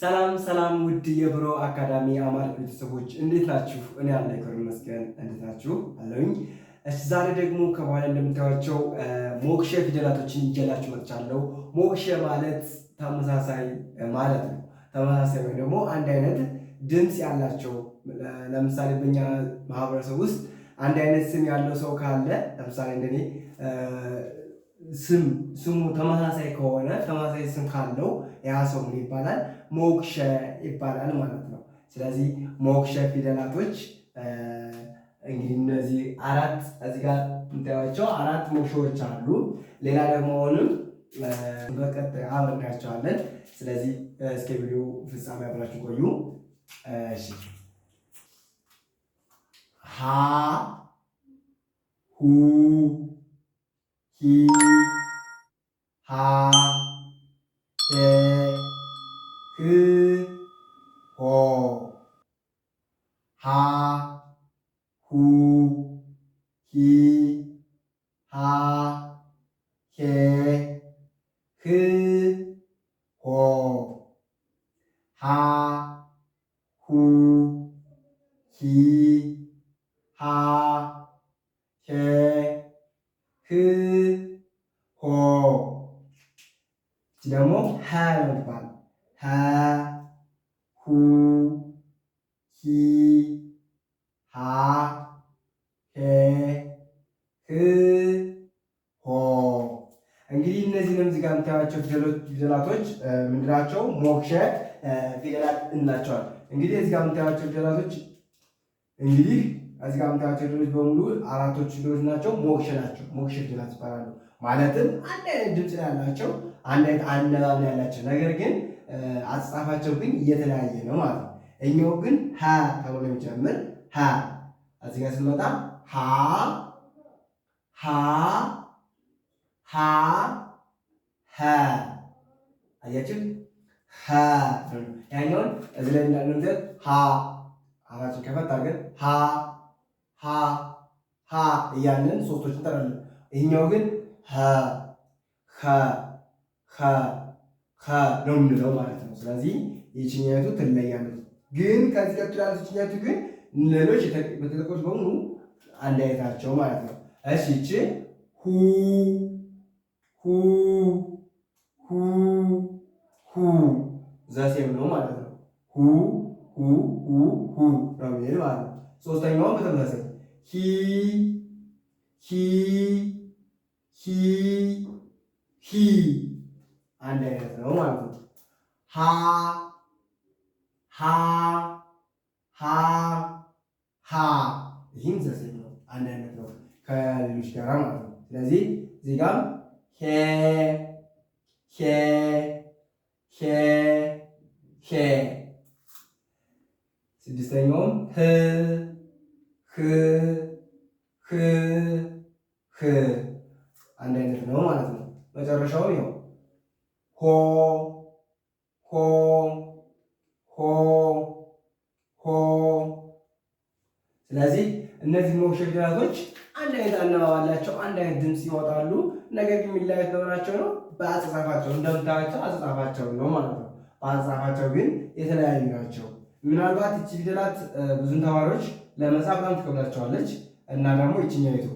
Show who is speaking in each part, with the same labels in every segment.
Speaker 1: ሰላም ሰላም ውድ የብሮ አካዳሚ አማርኛ ቤተሰቦች እንዴት ናችሁ? እኔ አለ ይክበር ይመስገን። እንዴት ናችሁ? አለሁኝ። እሺ ዛሬ ደግሞ ከኋላ እንደምታዩቸው ሞክሼ ፊደላቶችን ይዤላችሁ መጥቻለሁ። ሞክሼ ማለት ተመሳሳይ ማለት ነው። ተመሳሳይ ወይ ደግሞ አንድ አይነት ድምፅ ያላቸው ለምሳሌ በእኛ ማህበረሰብ ውስጥ አንድ አይነት ስም ያለው ሰው ካለ ለምሳሌ እንደኔ ስሙ ተመሳሳይ ከሆነ ተመሳሳይ ስም ካለው ያ ሰው ምን ይባላል? ሞክሼ ይባላል ማለት ነው። ስለዚህ ሞክሼ ፊደላቶች እንግዲህ እነዚህ አራት እዚህ ጋር የምታዩዋቸው አራት ሞክሼዎች አሉ። ሌላ ደግሞ አሁንም በቀጣይ አብረን እናያቸዋለን። ስለዚህ እስከ ቪዲዮ ፍጻሜ አብራችሁ ቆዩ። እሺ ሀ ሁ ሂ ሃ ሄ ህ ሆ ሃ ሁ ሂ ሃ ሄ ህ ሆ ሃ ሁ ሂ ሃ ሄ ህ ሆ ደግሞ ሀ ይባላል። ሀ ሁ ሂ ሃ ሄ ህ ሆ። እንግዲህ እነዚህንም እዚህ ጋር የምታዩዋቸው ፊደላቶች ምንድናቸው? ሞክሼ ፊደላት እንላቸዋል። እንግዲህ እዚህ ጋር የምታዩዋቸው ፊደላቶች በሙሉ አራቶቹ ፊደሎች ናቸው፣ ሞክሼ ናቸው። ሞክሼ ፊደላት ይባላሉ። ማለትም አንድ አይነት ድምፅ ያላቸው አንድ አይነት አነባብ ያላቸው ነገር ግን አጻጻፋቸው ግን እየተለያየ ነው ማለት ነው። እኛው ግን ሀ ተብሎ የሚጀምር ሀ እዚህ ጋር ስንመጣ ሀ ሀ ሀ ሀ አያችሁ ሀ ያኛውን እዚህ ላይ እንዳለው ሀ አራችን ከፈት አድርገን ሀ ሀ ሀ እያለን ሶስቶችን እንጠራለን። ይሄኛው ግን ሀ ሀ ሀ ሀ ነው የምንለው ማለት ነው። ስለዚህ ይችኛቱ ትለያለች። ግን ከዚህ ቀጥሎ ያለች ይችኛቱ ግን ሌሎች በተጠቆች በሙሉ አንድ አይነት ናቸው ማለት ነው። እሺ እቺ ሁ ሁ ሁ ሁ ዘሴም ነው ማለት ነው። ሁ ሁ ሁ ሁ ነው የሚል ማለት ነው። ሶስተኛውም በተመሳሳይ ሂ ሂ ሂ ሂ አንድ አይነት ነው ማለት ነው። ሃ ሃ ሃ ሃ ይህም ዘሴም ነው፣ አንድ አይነት ነው ከሌሎች ጋር ማለት ነው። ስለዚህ እዚህ ጋር ሄ ሄ ሄ ሄ። ስድስተኛውም ህ ህ ህ ህ አንድ አይነት ነው ማለት ነው። መጨረሻው ነው ሆ ሆ ሆ ሆ። ስለዚህ እነዚህ ሞክሼ ፊደላቶች አንድ አይነት አነባብ አላቸው፣ አንድ አይነት ድምፅ ይወጣሉ። ነገር ግን የሚለያዩት በምናቸው ነው? በአጻጻፋቸው። እንደምታዩቸው አጻጻፋቸው ነው ማለት ነው። በአጻጻፋቸው ግን የተለያዩ ናቸው። ምናልባት እቺ ፊደላት ብዙን ተማሪዎች ለመጻፍ በጣም ትከብዳቸዋለች እና ደግሞ ይችኛይቱ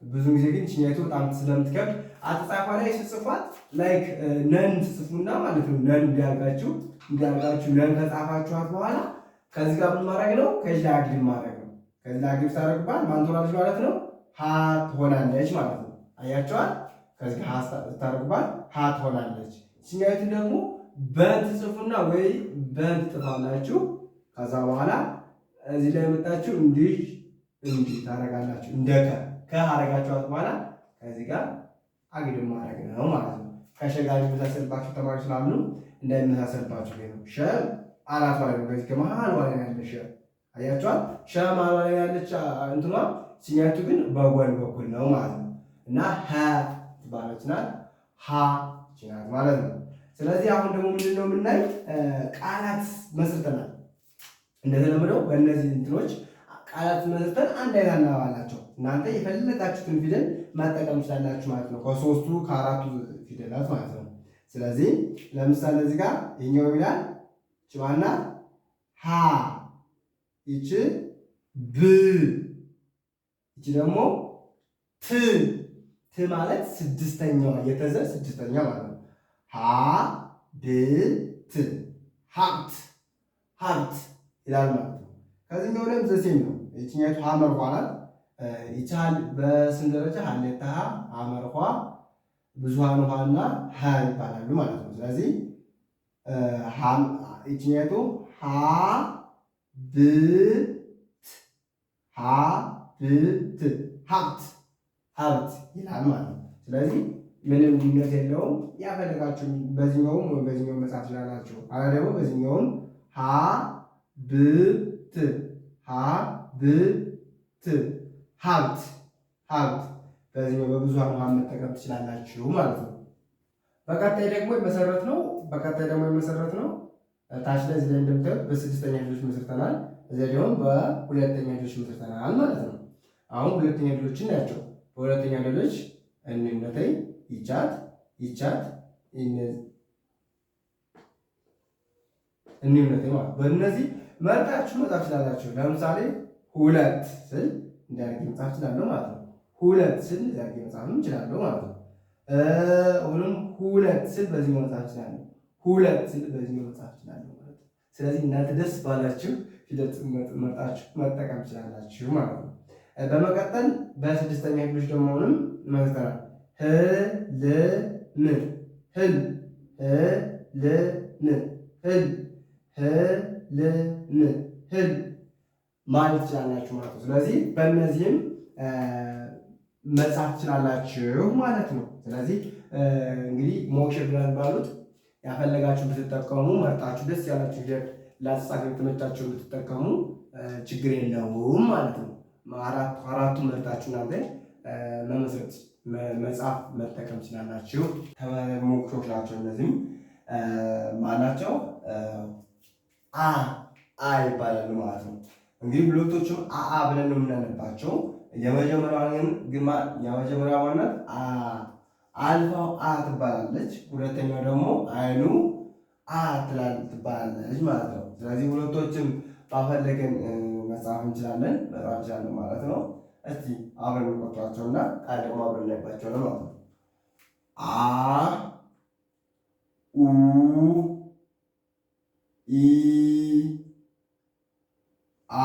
Speaker 1: ብዙ ጊዜ ግን ይችኛይቱ በጣም ስለምትከብድ አጻጻፏ ላይ ስጽፏት ላይክ ነን ትጽፉና ማለት ነው። ነን ቢያርጋችሁ ነን ከጻፋችኋት በኋላ ከዚህ ጋር ምን ማድረግ ነው? ከዚህ ላይ አግድም ማድረግ ነው። ከዚህ ላይ አግድም ታደርጉባት ማን ትሆናለች ማለት ነው? ሀ ትሆናለች ማለት ነው። አያችኋል? ከዚህ ጋር ሀ ታደርጉባት ሀ ትሆናለች። ይችኛይቱ ደግሞ በን ትጽፉና ወይ በን ትጥፋላችሁ። ከዛ በኋላ እዚህ ላይ መጣችሁ እንዲህ ታደርጋላችሁ። እንደ ከአረጋችኋት በኋላ ከዚህ ጋር አግድም ማድረግ ነው ማለት ነው። ከሸ ጋር የሚመሳሰልባቸው ተማሪዎች ስላሉ እንዳይመሳሰልባቸው ነው። ሸ አናቷ ላይ ነው፣ ከዚህ ከመሀል ላይ ያለ ሸ አያችኋል። ሸ መሀል ላይ ያለች እንትኗ ሲኛቱ ግን በጎን በኩል ነው ማለት ነው። እና ሀ ትባለች ናት፣ ሀ ይችላል ማለት ነው። ስለዚህ አሁን ደግሞ ምንድነው የምናይ? ቃላት መስርተናል። እንደተለመደው በእነዚህ እንትኖች ቃላት መስርተን አንድ አይነት አነባብ አላቸው። እናንተ የፈለጋችሁትን ፊደል መጠቀም ትችላላችሁ ማለት ነው፣ ከሶስቱ ከአራቱ ፊደላት ማለት ነው። ስለዚህ ለምሳሌ እዚህ ጋር ይሄኛው ይላል ማናት? ሀ። ይቺ ብ። ይቺ ደግሞ ት። ት ማለት ስድስተኛዋ የተዘ ስድስተኛ ማለት ነው። ሀ ብ ት ሀብት ሀብት ይላል ማለት ነው። ከዚህኛው ላይም ዘሴም ነው። ይችኛቱ ሀመርኋ ናት። ይቻል በስም ደረጃ ሀሌታ ሀ ሀመርኋ ብዙሃን ውሃና ሀ ይባላሉ ማለት ነው። ስለዚህ ይችኛቱ ሀ ብ ት ሀ ብ ት ሀብት ሀብት ይላል ማለት ነው። ስለዚህ ምንም ልዩነት የለውም። ያፈለጋችሁ በዚህኛውም ወይ በዚህኛው መጻፍ ትችላላችሁ። አለ ደግሞ በዚህኛውም ሀ ብ ት ሀ ብ ት ሀብት ሀብት በዚህኛው በብዙሃን ውሃ መጠቀም ትችላላችሁ ማለት ነው። በቀጣይ ደግሞ የመሰረት ነው ታች ላይ እዚህ ላይ እንደምታዩት በስድስተኛ ፊደሎች መስርተናል። እዚህ ደግሞ በሁለተኛ ፊደሎች መስርተናል ማለት ነው። አሁን ሁለተኛ ፊደሎችን ናቸው። በሁለተኛ ፊደሎች እንነተይ ይቻት ይቻት እንነተይ ማለት በእነዚህ መርጣችሁ መጻፍ ትችላላችሁ። ለምሳሌ ሁለት ስል እንዳርጌ መጻፍ እችላለሁ ማለት ነው። ሁለት ስል እንዳርጌ መጻፍም እችላለሁ ማለት ነው። አሁንም ሁለት ስል በዚህ መጻፍ እችላለሁ። ሁለት ስል በዚህ መጻፍ እችላለሁ ማለት ነው። ስለዚህ እናንተ ደስ ባላችሁ ፊደል መርጣችሁ መጠቀም ትችላላችሁ ማለት ነው። በመቀጠል በስድስተኛ ፊደሎች ደግሞ አሁንም መዝተናል። ህልም ህልም ህልም ህልም ህልም ህልም ማለት ትችላላችሁ ማለት ነው። ስለዚህ በእነዚህም መጻፍ ትችላላችሁ ማለት ነው። ስለዚህ እንግዲህ ሞክሼ ብለን ባሉት ያፈለጋችሁ ብትጠቀሙ መርጣችሁ ደስ ያላችሁ ፊደል ለአጻጻፍ የተመቻችሁ ብትጠቀሙ ችግር የለውም ማለት ነው። አራቱን መርጣችሁ እናንተ መመስረት መጻፍ መጠቀም ትችላላችሁ። ሞክሾች ናቸው። እነዚህም ማናቸው? አ ይባላሉ ማለት ነው። እንግዲህ ሁለቶቹም አ ብለን ነው የምናነባቸው። የመጀመሪያዋ ዋናት አልፋው አ ትባላለች። ሁለተኛው ደግሞ አይኑ አ ትባላለች ማለት ነው። ስለዚህ ሁለቶችም ባፈለገን መጻፍ እንችላለን ማለት ነው። እስቲ አብረን እንቆጥራቸውና ቃል ደግሞ አብረን እናይባቸው ነው ማለት ነው። አ ኡ ኢ አ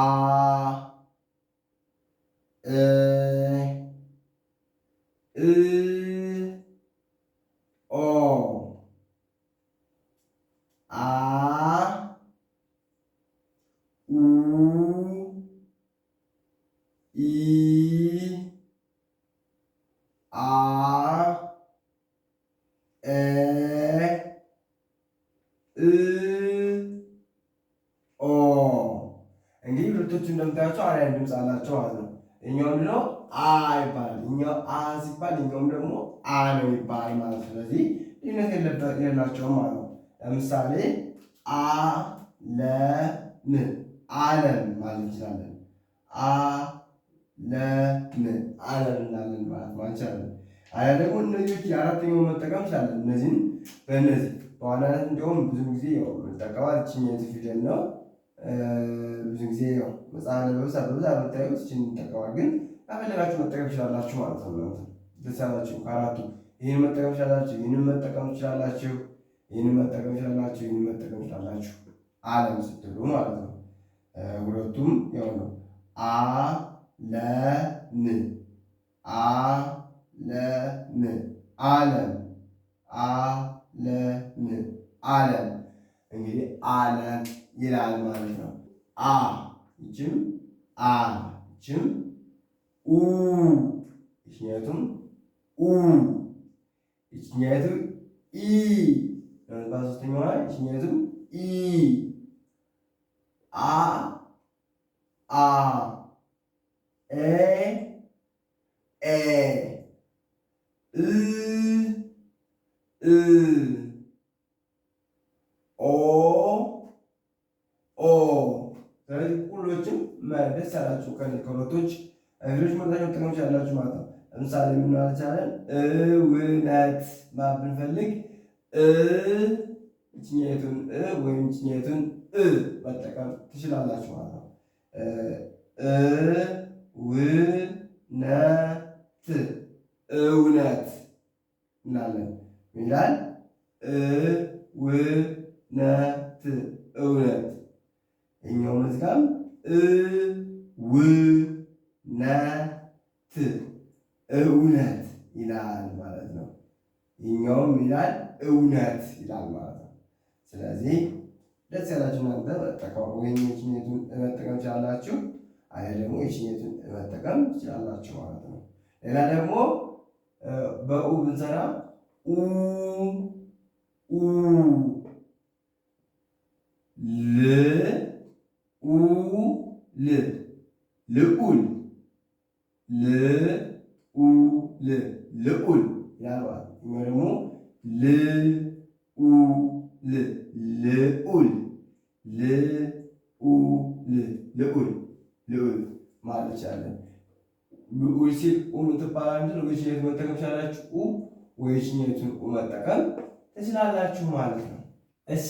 Speaker 1: እ ኦ አ ኡ ኢ አ እ ኦ። እንግዲህ ሁለቶቹ እንደምታያቸው አርአያ ድምፅ አላቸው ማለት ነው። እኛው ምንድነው? አ ይባላል። እኛው አ ሲባል እኛውም ደግሞ አ ነው ይባላል ማለት ነው። ስለዚህ ልዩነት የላቸውም ማለት ነው። ለምሳሌ ዓለም ዓለም ማለት እንችላለን። ዓለም እንላለን ማለት እንችላለን። አያ ደግሞ እነዚህ የአራተኛው መጠቀም እንችላለን። እነዚህን በእነዚህ በዋናነት እንዲሁም ብዙ ጊዜ የምንጠቀማት ይችኛት ፊደል ነው። ብዙ ጊዜ መጽሐፍ በብዛት የምታዩት ይችን እንጠቀማል። ግን ያፈለጋችሁ መጠቀም ትችላላችሁ ማለት ነው። ደስ ያላችሁ ከአራቱ ይህን መጠቀም ትችላላችሁ፣ ይህንን መጠቀም ትችላላችሁ፣ ይህንን መጠቀም ትችላላችሁ፣ ይህንን መጠቀም ትችላላችሁ። ዓለም ስትሉ ማለት ነው። ሁለቱም ያው ነው። ዓለም ዓለም ዓለም እንግዲህ ዓለም ይላል ማለት ነው። ይችም ይችም ይችኛቱም ይችኛቱ በሶስተኛዋ ይችኛቱም ስለዚህ ሁሎችም ደስ ያላችሁ ከሁለቶች ሌሎች መርጣችሁ መጠቀም ያላችሁ ማለት ነው። ለምሳሌ ምን ማለት ይቻላል? እውነት ብንፈልግ ይችኛቱን ወይም ይችኛቱን መጠቀም ትችላላችሁ ማለት ነው። እውነት እውነት እንላለን። ይላል እውነት እውነት። እኛው መዝጋም እውነት እውነት ይላል ማለት ነው። ይኛውም ይላል እውነት ይላል ማለት ነው። ስለዚህ ደስ ያላችሁ እናንተ መጠቀም ወይም የችኛቱን መጠቀም ትችላላችሁ፣ አይ ደግሞ የችኛቱን መጠቀም ትችላላችሁ ማለት ነው። ሌላ ደግሞ በኡ ብንሰራ ኡ ል ኡ ል ልዑል ልዑል ልዑል ይላል። እኛው ደግሞ ልዑል ልዑል ልዑል ልዑል ማለት ይቻላል። ልዑል ሲል ትባላለች። ወይችኛቱን መጠቀም ትችላላችሁ፣ ወይችኛቱን መጠቀም ትችላላችሁ ማለት ነው። እሺ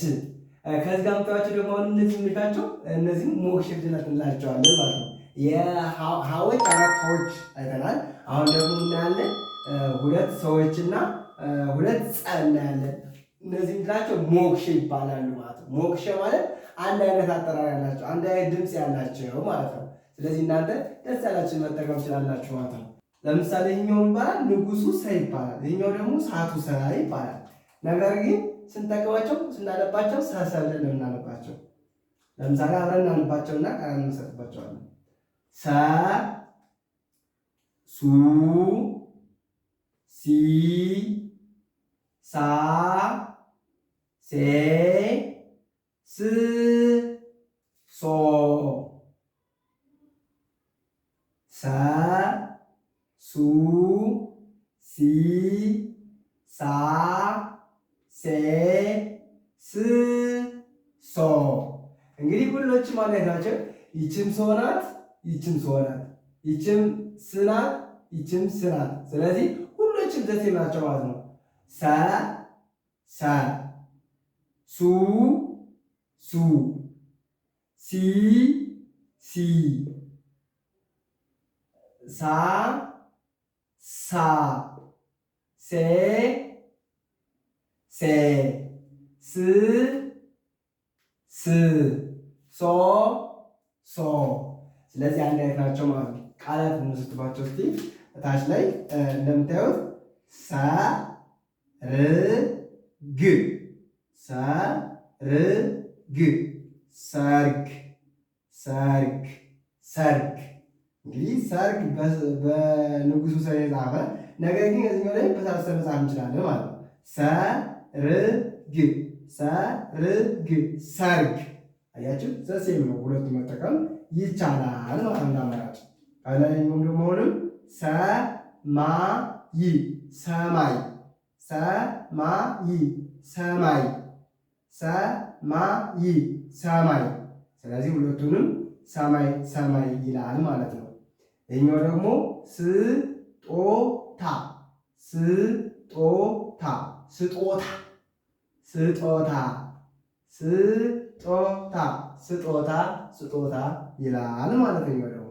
Speaker 1: ከዚህ ጋር ምታያቸው ደግሞ አሁን እነዚህ ምንላቸው እነዚህም ሞክሼ ፊደላት እንላቸዋለን ማለት ነው። የሀዎች 4 ሀዎች አይተናል። አሁን ደግሞ እናያለን ሁለት ሰዎችና ሁለት ጸ እናያለን። እነዚህ ምንላቸው ሞክሼ ይባላሉ ማለት ነው። ሞክሼ ማለት አንድ አይነት አጠራር ያላቸው አንድ አይነት ድምፅ ያላቸው ማለት ነው። ስለዚህ እናንተ ደስ ያላችሁን መጠቀም ትችላላችሁ ማለት ነው። ለምሳሌ ይሄኛው ይባላል ንጉሱ ሰ ይባላል። ይሄኛው ደግሞ ሳቱ ሰ ይባላል። ነገር ግን ስንጠቀማቸው ስናነባቸው ሰሰ ብለን ነው የምናነባቸው። ለምሳሌ አብረን እናነባቸውና ቃል እንሰጥባቸዋለን። ሰ ሱ ሲ ሳ ሴ ስ ሶ ሰ ሱ ሲ ሳ ሴ ስ ሶ። እንግዲህ ሁሎችም ማለት ናቸው። ይችም ሶ ናት፣ ይችም ሶ ናት፣ ይችም ስ ናት፣ ይችም ስ ናት። ስለዚህ ሁሎችም ዘሴ ናቸው ማለት ነው። ሰ ሰ ሱ ሱ ሲ ሲ ሳ ሳ ሴ ሴ ስ ስ ሶ ሶ። ስለዚህ አንድ አይነት ናቸው ማለት ነው። ቃላት እንስጥባቸው እስቲ እታች ላይ እንደምታዩት ሰ ር ግ ሰ ር ግ ሰርግ ሰርግ ሰርግ። እንግዲህ ሰርግ በንጉሱ ሰ የጻፈ ነገር ግን እዚህኛው ላይ በሳሰ መጻፍ እንችላለን ማለት ነው። ሰርግ ሰርግ ሰርግ። አያችሁ ዘሴም ነው። ሁለቱም መጠቀም ይቻላል ማለት እንዳመራጭ። ከላይኛውም ደግሞ አሁንም ሰማይ ሰማይ ሰማይ ሰማይ ሰማይ ሰማይ። ስለዚህ ሁለቱንም ሰማይ ሰማይ ይላል ማለት ነው። ይሄኛው ደግሞ ስጦታ ስጦታ ስጦታ ስጦታ ስጦታ ስጦታ ስጦታ ይላል ማለት ነው። ደግሞ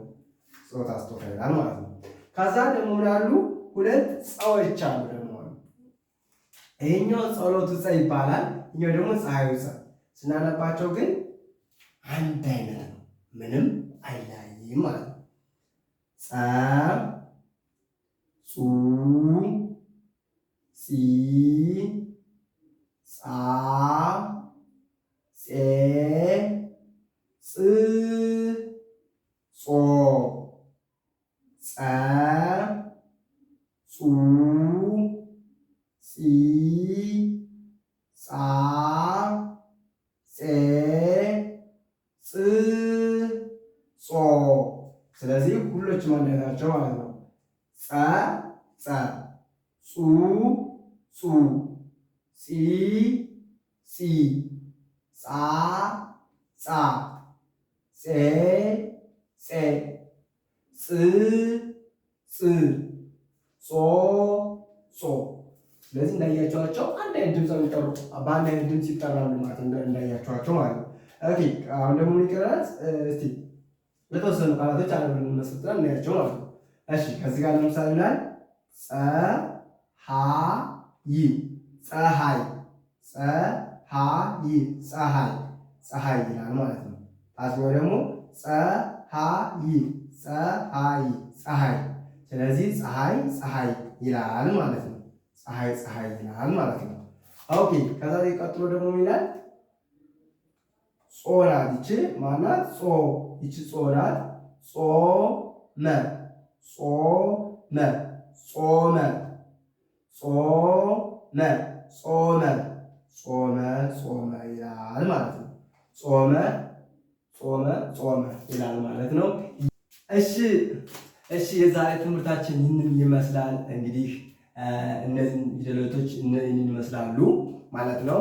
Speaker 1: ስጦታ ስጦታ ይላል ማለት ነው። ከዛ ደግሞ ምን ያሉ ሁለት ጸዎች አሉ ደግሞ ይሄኛው ጸሎቱ ጸ ይባላል። ይሄኛው ደግሞ ፀሐዩ ጸ። ስናነባቸው ግን አንድ አይነት ነው፣ ምንም አይለያይም ማለት ነው። ጸ ጹ ጺ ጻ ጼ ጽ ጾ ጸ ጹ ጺ ጻ ጼ ጽ ጾ። ስለዚህ ሁሎችም አንድ አይነት ናቸው ማለት ነው። ጸ ጸ ጹ ጹ ጺ ጺ ጻ ጻ ጼ ጼ ጽ ጽ ጾ ጾ። ስለዚህ እንዳያቸዋቸው አንድ አይነት ድምፅ የሚጠሩ በአንድ አይነት ድምፅ ይጠራሉ ማለት እንዳያቸዋቸው ማለት ነው። ኦኬ አሁን ደግሞ ይቀራል። እስቲ የተወሰኑ ቃላቶች አብረን እንመስርተን እናያቸው ማለት ነው። እሺ ከዚህ ጋር ለምሳሌ ላይ ፀሐይ ፀሐይ ፀሐይ ፀሐይ ፀሐይ ይላል ማለት ነው። ታስቦ ደግሞ ፀሐይ ፀሐይ ፀሐይ። ስለዚህ ፀሐይ ፀሐይ ይላል ማለት ነው። ፀሐይ ፀሐይ ይላል ማለት ነው። ኦኬ ከዛ ቀጥሎ ደግሞ ምን ይላል? ጾ ናት ይቺ ማናት? ጾ ይቺ ጾ ናት። ጾመ ጾመ ጾመ ጾመ ጾመ ጾመ ጾመ ይላል ማለት ነው። ጾመ ጾመ ጾመ ይላል ማለት ነው። እሺ እሺ የዛሬ ትምህርታችን ይህንን ይመስላል። እንግዲህ እነዚህ ፊደላቶች እነዚህን ይመስላሉ ማለት ነው።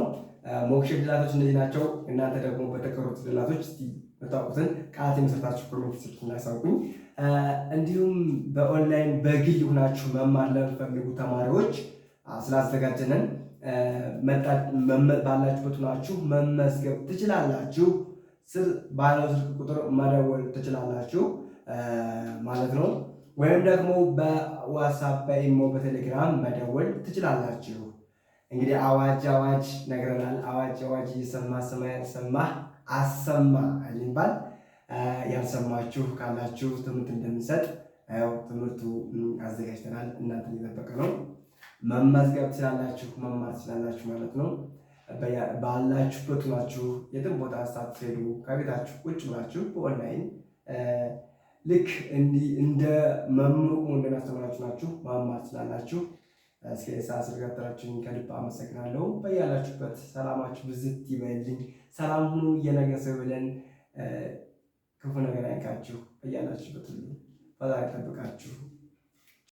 Speaker 1: ሞክሼ ፊደላቶች እነዚህ ናቸው። እናንተ ደግሞ በተቀሩት ፊደላቶች እስቲ የምታውቁትን ቃላት የመሰረታችሁ ኮሜንት ስልክ እናሳውቁኝ። እንዲሁም በኦንላይን በግል ሆናችሁ መማር ለምትፈልጉ ተማሪዎች ስላዘጋጀንን ባላችሁበት ሆናችሁ መመዝገብ ትችላላችሁ። ስር ባለው ስልክ ቁጥር መደወል ትችላላችሁ ማለት ነው። ወይም ደግሞ በዋትስአፕ በኢሞ በቴሌግራም መደወል ትችላላችሁ። እንግዲህ አዋጅ አዋጅ ነግረናል። አዋጅ አዋጅ እየሰማ ሰማ ያልሰማ አሰማ የሚባል ያልሰማችሁ ካላችሁ ትምህርት እንደምንሰጥ ያው ትምህርቱ አዘጋጅተናል። እናንተ እየጠበቀ ነው። መመዝገብ ትችላላችሁ፣ መማር ትችላላችሁ ማለት ነው። ባላችሁበት ናችሁ የትም ቦታ ሳትሄዱ ከቤታችሁ ቁጭ ብላችሁ በኦንላይን ልክ እንደ መምህሩ እንደሚያስተምራችሁ ናችሁ መማር ትችላላችሁ። እስከ ሰዓት ስለተከታተላችሁኝ ከልብ አመሰግናለሁ። በያላችሁበት ሰላማችሁ ብዝት ይበልኝ። ሰላም ሁኑ፣ እየነገሰ ብለን ክፉ ነገር አይንካችሁ። በያላችሁበት ሁሉ ፈጣሪ ይጠብቃችሁ።